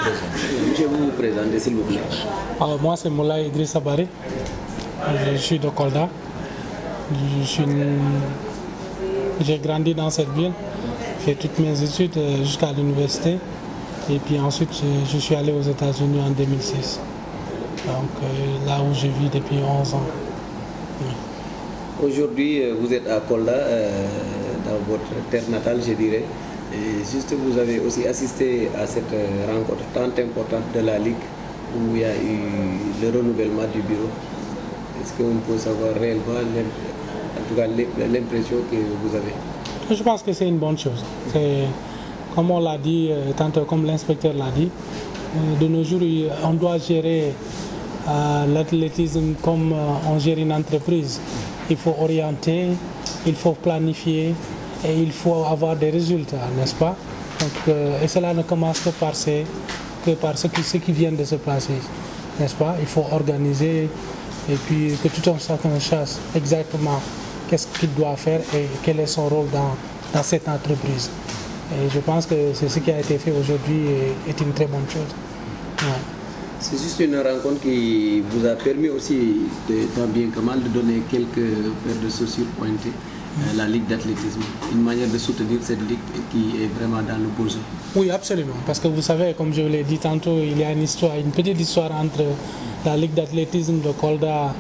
Je vais vous présenter, s'il vous plaît. Alors, moi, c'est Moulay Idrissa Bari. Je suis de Kolda. J'ai grandi dans cette ville. J'ai fait toutes mes études jusqu'à l'université. Et puis ensuite, je suis allé aux États-Unis en 2006. Donc là où je vis depuis 11 ans. Oui. Aujourd'hui, vous êtes à Kolda, dans votre terre natale, je dirais. Et juste, vous avez aussi assisté à cette rencontre tant importante de la Ligue où il y a eu le renouvellement du bureau. Est-ce qu'on peut savoir réellement, en tout cas, l'impression que vous avez? Je pense que c'est une bonne chose. Comme on l'a dit, tantôt comme l'inspecteur l'a dit, de nos jours, on doit gérer l'athlétisme comme on gère une entreprise. Il faut orienter, il faut planifier et il faut avoir des résultats, n'est-ce pas? Donc, et cela ne commence que par ce qui vient de se passer, n'est-ce pas? Il faut organiser et puis que tout un chacun sache exactement qu'est-ce qu'il doit faire et quel est son rôle dans cette entreprise. Et je pense que c'est ce qui a été fait aujourd'hui est une très bonne chose. Ouais. C'est juste une rencontre qui vous a permis aussi, tant bien que mal, de donner quelques paires de chaussures pointées à la Ligue d'athlétisme. Une manière de soutenir cette Ligue qui est vraiment dans le besoin. Oui, absolument. Parce que vous savez, comme je vous l'ai dit tantôt, il y a une petite histoire entre la Ligue d'athlétisme de Kolda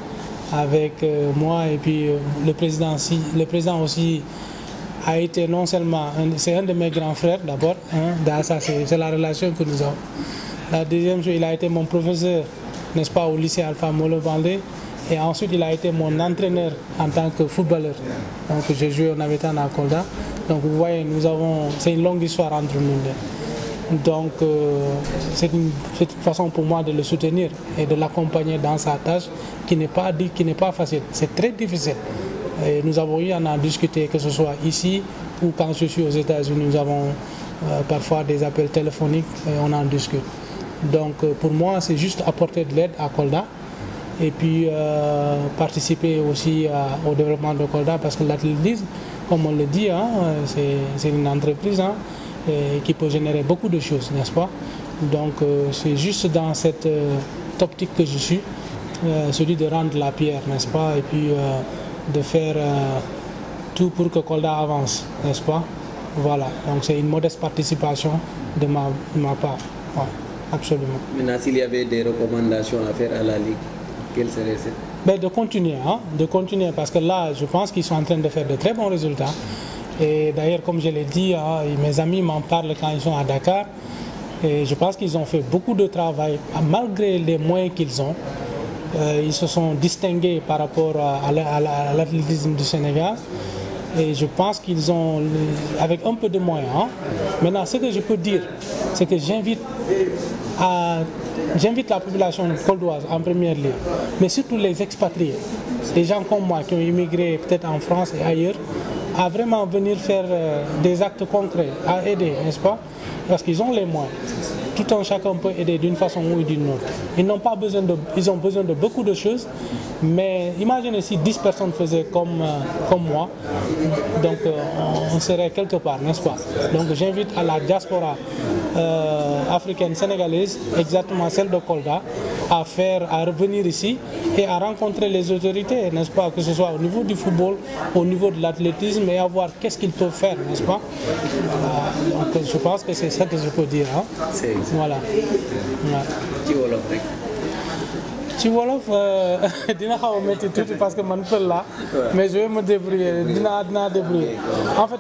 avec moi et puis le président aussi a été non seulement, c'est un de mes grands frères d'abord, hein, ça c'est la relation que nous avons. La deuxième chose, il a été mon professeur, n'est-ce pas, au lycée Alpha Molo Vendée, et ensuite il a été mon entraîneur en tant que footballeur. Donc j'ai joué au Navetan à Kolda. Donc vous voyez, c'est une longue histoire entre nous. Donc c'est une façon pour moi de le soutenir et de l'accompagner dans sa tâche qui n'est pas facile. C'est très difficile. Et nous avons eu à en discuter, que ce soit ici ou quand je suis aux États-Unis, nous avons parfois des appels téléphoniques et on en discute. Donc pour moi, c'est juste apporter de l'aide à Kolda et puis participer aussi au développement de Kolda parce que l'athlétisme, comme on le dit, hein, c'est une entreprise qui peut générer beaucoup de choses, n'est-ce pas? Donc c'est juste dans cette optique que je suis, celui de rendre la pierre, n'est-ce pas? Et puis de faire tout pour que Kolda avance, n'est-ce pas? Voilà, donc c'est une modeste participation de ma part, ouais, absolument. Maintenant, s'il y avait des recommandations à faire à la Ligue, quelles seraient-elles? Ben, de continuer, parce que là, je pense qu'ils sont en train de faire de très bons résultats. Et d'ailleurs, comme je l'ai dit, mes amis m'en parlent quand ils sont à Dakar. Et je pense qu'ils ont fait beaucoup de travail, malgré les moyens qu'ils ont. Ils se sont distingués par rapport à l'athlétisme du Sénégal. Et je pense qu'ils ont, avec un peu de moyens. Maintenant, ce que je peux dire, c'est que j'invite la population coldoise en première ligne, mais surtout les expatriés, des gens comme moi qui ont immigré peut-être en France et ailleurs, à vraiment venir faire des actes concrets, à aider, n'est-ce pas? Parce qu'ils ont les moyens. Tout un chacun peut aider d'une façon ou d'une autre. Ils ont besoin de beaucoup de choses, mais imaginez si 10 personnes faisaient comme moi, donc on serait quelque part, n'est-ce pas? Donc j'invite à la diaspora africaine sénégalaise, exactement celle de Kolda, à revenir ici et à rencontrer les autorités, n'est-ce pas? Que ce soit au niveau du football, au niveau de l'athlétisme et à voir qu'est-ce qu'ils peuvent faire, n'est-ce pas? Donc je pense que c'est ça que je peux dire. Voilà. Ci wolof dina xaw a métti tuuti parce que man pël la mais je vais me débrouiller dinaa débrouiller en fait